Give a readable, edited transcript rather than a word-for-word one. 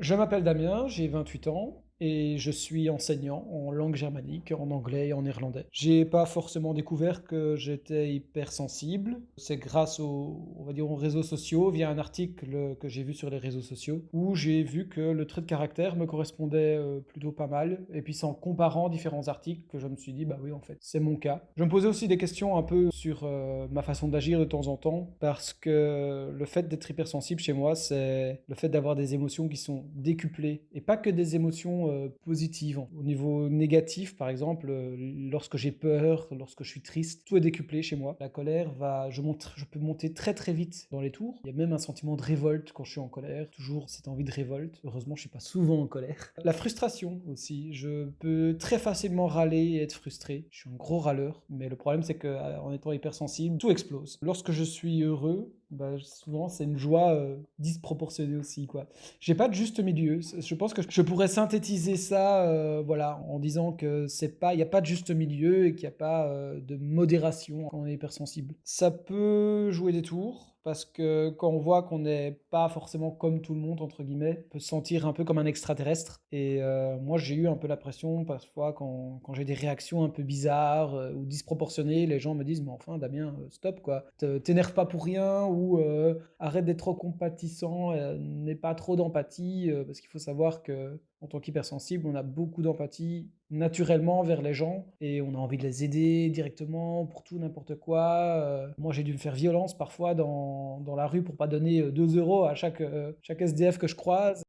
Je m'appelle Damien, j'ai 28 ans et je suis enseignant en langue germanique, en anglais et en néerlandais. J'ai pas forcément découvert que j'étais hypersensible. C'est grâce on va dire, aux réseaux sociaux, via un article que j'ai vu sur les réseaux sociaux, où j'ai vu que le trait de caractère me correspondait plutôt pas mal. Et puis c'est en comparant différents articles que je me suis dit, bah oui, en fait, c'est mon cas. Je me posais aussi des questions un peu sur ma façon d'agir de temps en temps, parce que le fait d'être hypersensible chez moi, c'est le fait d'avoir des émotions qui sont décuplées, et pas que des émotions positives. Au niveau négatif, par exemple, lorsque j'ai peur, lorsque je suis triste, tout est décuplé chez moi. La colère je peux monter très très vite dans les tours. Il y a même un sentiment de révolte quand je suis en colère, toujours cette envie de révolte. Heureusement, je suis pas souvent en colère. La frustration aussi, je peux très facilement râler et être frustré. Je suis un gros râleur, mais le problème c'est que en étant hypersensible, tout explose. Lorsque je suis heureux, bah, souvent c'est une joie disproportionnée aussi, quoi. J'ai pas de juste milieu. Je pense que je pourrais synthétiser ça, voilà, en disant que il y a pas de juste milieu et qu'il y a pas de modération quand on est hypersensible. Ça peut jouer des tours parce que quand on voit qu'on n'est pas forcément comme tout le monde entre guillemets, on peut se sentir un peu comme un extraterrestre. Et moi j'ai eu un peu l'impression parfois quand j'ai des réactions un peu bizarres ou disproportionnées, les gens me disent mais enfin Damien, stop quoi, t'énerve pas pour rien ou arrête d'être trop compatissant, n'aie pas trop d'empathie, parce qu'il faut savoir que en tant qu'hypersensible, on a beaucoup d'empathie naturellement vers les gens et on a envie de les aider directement pour tout n'importe quoi. Moi, j'ai dû me faire violence parfois dans la rue pour pas donner 2 € à chaque SDF que je croise.